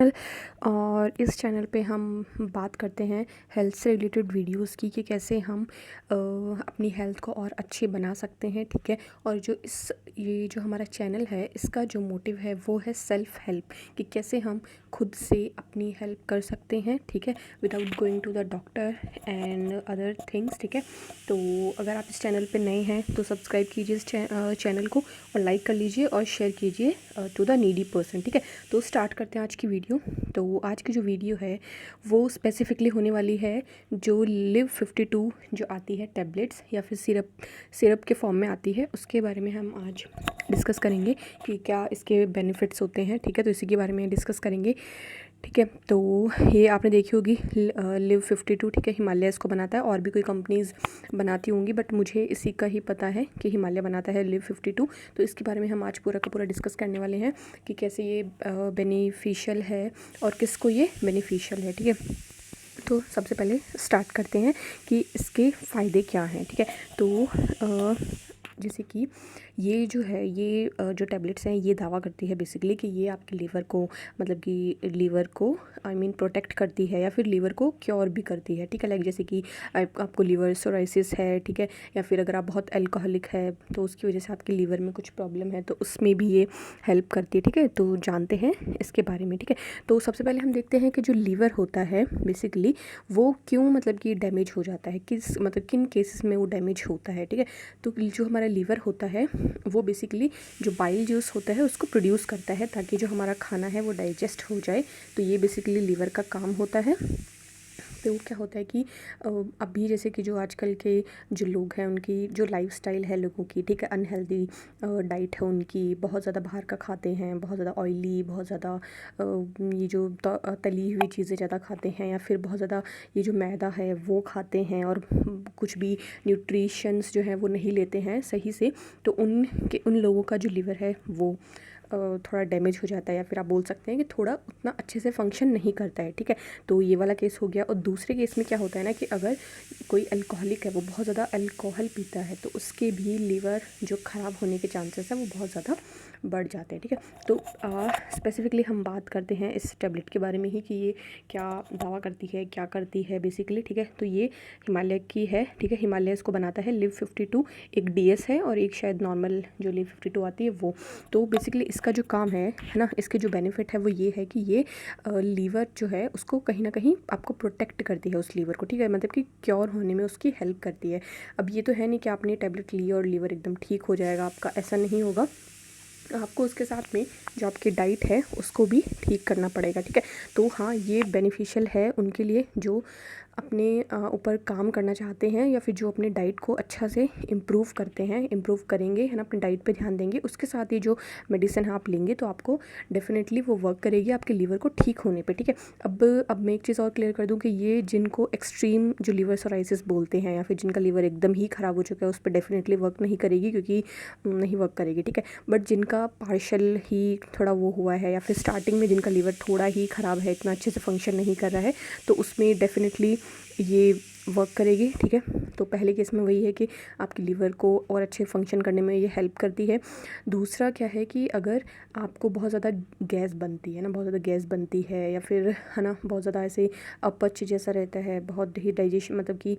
Channel. और इस channel पे हम बात करते हैं हेल्थ से रिलेटेड वीडियोस की कि कैसे हम अपनी हेल्थ को और अच्छी बना सकते हैं। ठीक है। और ये जो हमारा चैनल है, इसका जो मोटिव है वो है सेल्फ हेल्प, कि कैसे हम खुद से अपनी हेल्प कर सकते हैं। ठीक है, without going to the doctor and other things. ठीक है, तो अगर आप इस चैनल पे नए हैं तो सब्सक्राइब कीजिए इस चैनल को और लाइक कर लीजिए और शेयर कीजिए टू द नीडी पर्सन। ठीक है, तो स्टार्ट करते हैं आज की वीडियो। तो आज की जो वीडियो है वो स्पेसिफिकली होने वाली है जो लिव 52 जो आती है टैबलेट्स या फिर सिरप के फॉर्म में आती है, उसके बारे में हम आज डिस्कस करेंगे कि क्या इसके बेनिफिट्स होते हैं। ठीक है, तो इसी के बारे में डिस्कस करेंगे। ठीक है, तो ये आपने देखी होगी लिव 52। ठीक है, हिमालय इसको बनाता है, और भी कोई कंपनीज़ बनाती होंगी, बट मुझे इसी का ही पता है कि हिमालय बनाता है लिव 52। तो इसके बारे में हम आज पूरा का पूरा डिस्कस करने वाले हैं कि कैसे ये बेनिफिशियल है और किसको ये बेनिफिशियल है। ठीक है, तो सबसे पहले स्टार्ट करते हैं कि इसके फ़ायदे क्या हैं। ठीक है, तो जैसे कि ये जो है ये जो टैबलेट्स हैं ये दावा करती है बेसिकली कि ये आपके लीवर को, मतलब कि लीवर को प्रोटेक्ट करती है या फिर लीवर को क्योर भी करती है। ठीक है, लाइक जैसे कि आपको लीवर सोराइसिस है, ठीक है, या फिर अगर आप बहुत अल्कोहलिक है तो उसकी वजह से आपके लीवर में कुछ प्रॉब्लम है तो उसमें भी ये हेल्प करती है। ठीक है, तो जानते हैं इसके बारे में। ठीक है, तो सबसे पहले हम देखते हैं कि जो लीवर होता है बेसिकली वो क्यों, मतलब कि डैमेज हो जाता है, किन केसेस में वो डैमेज होता है। ठीक है, तो जो हमारा लीवर होता है वो बेसिकली जो बाइल जूस होता है उसको प्रोड्यूस करता है ताकि जो हमारा खाना है वो डाइजेस्ट हो जाए। तो ये बेसिकली लीवर का काम होता है। तो क्या होता है कि अभी जैसे कि जो आजकल के जो लोग हैं उनकी जो लाइफस्टाइल है लोगों की, ठीक है, अनहेल्दी डाइट है उनकी, बहुत ज़्यादा बाहर का खाते हैं, बहुत ज़्यादा ऑयली, बहुत ज़्यादा ये जो तली हुई चीज़ें ज़्यादा खाते हैं, या फिर बहुत ज़्यादा ये जो मैदा है वो खाते हैं, और कुछ भी न्यूट्रिशंस जो है वो नहीं लेते हैं सही से। तो उन लोगों का जो लिवर है वो थोड़ा डैमेज हो जाता है, या फिर आप बोल सकते हैं कि थोड़ा उतना अच्छे से फंक्शन नहीं करता है। ठीक है, तो ये वाला केस हो गया। और दूसरे केस में क्या होता है ना कि अगर कोई अल्कोहलिक है, वो बहुत ज़्यादा अल्कोहल पीता है, तो उसके भी लीवर जो ख़राब होने के चांसेस है वो बहुत ज़्यादा बढ़ जाते हैं। ठीक है, तो स्पेसिफिकली हम बात करते हैं इस टैबलेट के बारे में ही कि ये क्या दावा करती है, क्या करती है बेसिकली। ठीक है, तो ये हिमालय की है। ठीक है, हिमालय इसको बनाता है लिव 52, एक DS है और एक शायद नॉर्मल जो लिव 52 आती है वो। तो बेसिकली इसका जो काम है ना, इसके जो बेनिफिट है वो ये है कि ये लीवर जो है उसको कहीं ना कहीं आपको प्रोटेक्ट करती है, उस लीवर को। ठीक है, मतलब कि क्योर होने में उसकी हेल्प करती है। अब ये तो है नहीं कि आपने टैबलेट ली और लीवर एकदम ठीक हो जाएगा आपका, ऐसा नहीं होगा। आपको उसके साथ में जो आपकी डाइट है उसको भी ठीक करना पड़ेगा। ठीक है, तो हाँ, ये बेनिफिशियल है उनके लिए जो अपने ऊपर काम करना चाहते हैं, या फिर जो अपने डाइट को अच्छा से इम्प्रूव करते हैं, इम्प्रूव करेंगे, है ना, अपने डाइट पे ध्यान देंगे। उसके साथ ही जो मेडिसिन आप लेंगे तो आपको डेफिनेटली वो वर्क करेगी आपके लीवर को ठीक होने पे। ठीक है, अब मैं एक चीज़ और क्लियर कर दूं कि ये जिनको एक्सट्रीम जो लीवर सोराइसिस बोलते हैं, या फिर जिनका लीवर एकदम ही ख़राब हो चुका है, उस पर डेफिनेटली वर्क नहीं करेगी, क्योंकि नहीं वर्क करेगी। ठीक है, बट जिनका पार्शल ही थोड़ा वो हुआ है, या फिर स्टार्टिंग में जिनका लीवर थोड़ा ही ख़राब है, इतना अच्छे से फंक्शन नहीं कर रहा है, तो उसमें डेफिनेटली ये वर्क करेगी। ठीक है, तो पहले केस में वही है कि आपकी लीवर को और अच्छे फंक्शन करने में ये हेल्प करती है। दूसरा क्या है कि अगर आपको बहुत ज़्यादा गैस बनती है ना, बहुत ज़्यादा गैस बनती है, या फिर है ना बहुत ज़्यादा ऐसे अपच जैसा रहता है, बहुत ही डाइजेशन, मतलब कि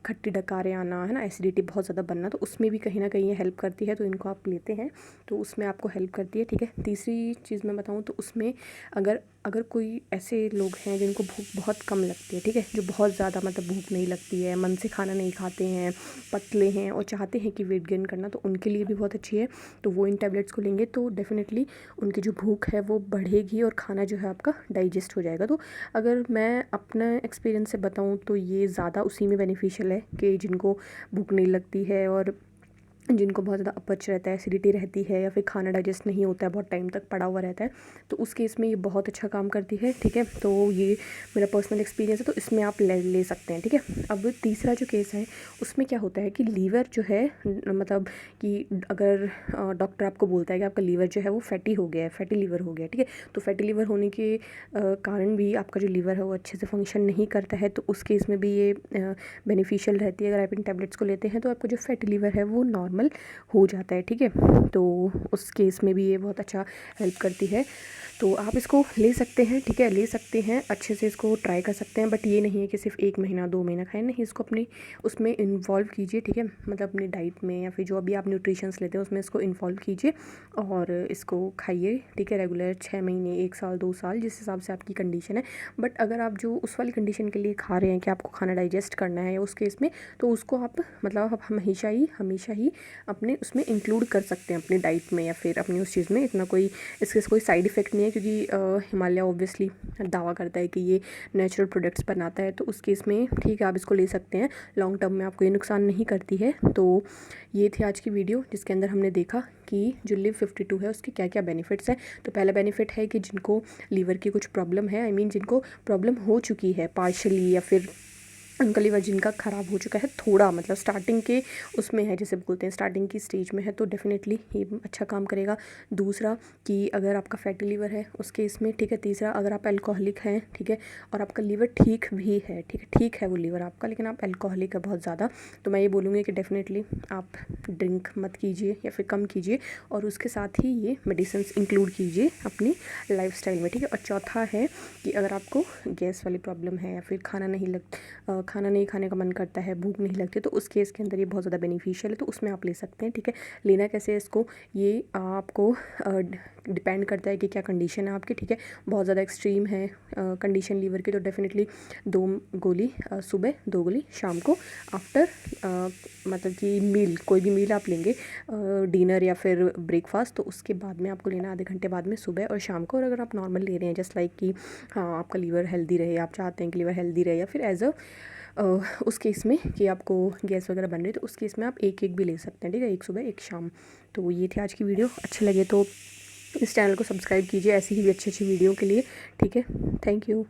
खट्टी डकारें आना, है ना, एसिडिटी बहुत ज़्यादा बनना, तो उसमें भी कहीं ना कहीं ये हेल्प करती है। तो इनको आप लेते हैं तो उसमें आपको हेल्प करती है। ठीक है, तीसरी चीज़ मैं बताऊँ तो उसमें अगर कोई ऐसे लोग हैं जिनको भूख बहुत कम लगती है, ठीक है, जो बहुत ज़्यादा मतलब भूख नहीं लगती है, मन से खाना नहीं खाते हैं, पतले हैं और चाहते हैं कि वेट गेन करना, तो उनके लिए भी बहुत अच्छी है। तो वो इन टैबलेट्स को लेंगे तो डेफिनेटली उनकी जो भूख है वो बढ़ेगी और खाना जो है आपका डाइजेस्ट हो जाएगा। तो अगर मैं अपना एक्सपीरियंस से बताऊँ तो ये ज़्यादा उसी में बेनिफिशियल है कि जिनको भूख नहीं लगती है और जिनको बहुत ज़्यादा अपच रहता है, एसिडिटी रहती है, या फिर खाना डाइजेस्ट नहीं होता है, बहुत टाइम तक पड़ा हुआ रहता है, तो उस केस में ये बहुत अच्छा काम करती है। ठीक है, तो ये मेरा पर्सनल एक्सपीरियंस है, तो इसमें आप ले सकते हैं। ठीक है, अब तीसरा जो केस है उसमें क्या होता है कि लीवर जो है, मतलब कि अगर डॉक्टर आपको बोलता है कि आपका लीवर जो है वो फैटी हो गया है, फैटी लीवर हो गया है, ठीक है, तो फैटी लीवर होने के कारण भी आपका जो लीवर है वो अच्छे से फंक्शन नहीं करता है, तो उस केस में भी ये बेनिफिशियल रहती है। अगर आप इन टैबलेट्स को लेते हैं तो आपका जो फैटी लीवर है वो नॉर्मल नॉर्मल हो जाता है, ठीक है। तो उस केस में भी ये बहुत अच्छा हेल्प करती है। तो आप इसको ले सकते हैं, ठीक है, ले सकते हैं, अच्छे से इसको ट्राई कर सकते हैं। बट ये नहीं है कि सिर्फ 1 महीना 2 महीना खाएं, नहीं, इसको अपनी उसमें इन्वॉल्व कीजिए, ठीक है, मतलब अपनी डाइट में या फिर जो अभी आप न्यूट्रिशंस लेते हैं उसमें इसको इन्वॉल्व कीजिए और इसको खाइए, ठीक है, रेगुलर 6 महीने, 1 साल, 2 साल, जिस हिसाब से आपकी कंडीशन है। बट अगर आप जो उस वाली कंडीशन के लिए खा रहे हैं कि आपको खाना डाइजेस्ट करना है या उस केस में, तो उसको आप मतलब आप हमेशा ही अपने उसमें इंक्लूड कर सकते हैं अपनी डाइट में या फिर अपनी उस चीज़ में। इतना कोई इसके कोई साइड इफ़ेक्ट नहीं है, क्योंकि हिमालय ऑब्वियसली दावा करता है कि ये नेचुरल प्रोडक्ट्स बनाता है, तो उस केस में ठीक है, आप इसको ले सकते हैं, लॉन्ग टर्म में आपको ये नुकसान नहीं करती है। तो ये थी आज की वीडियो जिसके अंदर हमने देखा कि जो लिव 52 है उसके क्या क्या बेनिफिट्स हैं। तो पहला बेनिफिट है कि जिनको लीवर की कुछ प्रॉब्लम है, आई मीन जिनको प्रॉब्लम हो चुकी है पार्शली या फिर उनका लीवर जिनका ख़राब हो चुका है थोड़ा, मतलब स्टार्टिंग के उसमें है, जैसे बोलते हैं स्टार्टिंग की स्टेज में है, तो डेफिनेटली ये अच्छा काम करेगा। दूसरा कि अगर आपका फैटी लीवर है उस केस में, ठीक है। तीसरा, अगर आप अल्कोहलिक हैं, ठीक है, और आपका लीवर ठीक भी है, ठीक है, ठीक है वो लीवर आपका, लेकिन आप अल्कोहलिक है बहुत ज़्यादा, तो मैं ये बोलूँगी कि डेफिनेटली आप ड्रिंक मत कीजिए या फिर कम कीजिए, और उसके साथ ही ये मेडिसिन इंक्लूड कीजिए अपनी लाइफस्टाइल में, ठीक है। और चौथा है कि अगर आपको गैस वाली प्रॉब्लम है या फिर खाना नहीं खाने का मन करता है, भूख नहीं लगती, तो उस केस के अंदर ये बहुत ज़्यादा बेनिफिशियल है, तो उसमें आप ले सकते हैं, ठीक है। लेना कैसे है इसको, ये आपको डिपेंड करता है कि क्या कंडीशन है आपकी, ठीक है। बहुत ज़्यादा एक्सट्रीम है कंडीशन लीवर की, तो डेफिनेटली 2 गोली सुबह, 2 गोली शाम को, आफ्टर मतलब कि मील, कोई भी मील आप लेंगे, डिनर या फिर ब्रेकफास्ट, तो उसके बाद में आपको लेना आधे घंटे बाद में, सुबह और शाम को। और अगर आप नॉर्मल ले रहे हैं जस्ट लाइक कि हाँ आपका लीवर हेल्दी रहे, आप चाहते हैं कि लीवर हेल्दी रहे, या फिर एज अ उस केस में कि आपको गैस वगैरह बन रही है, तो उस केस में आप एक भी ले सकते हैं, ठीक है, एक सुबह एक शाम। तो ये थी आज की वीडियो, अच्छे लगे तो इस चैनल को सब्सक्राइब कीजिए ऐसी ही भी अच्छी वीडियो के लिए, ठीक है। Thank you.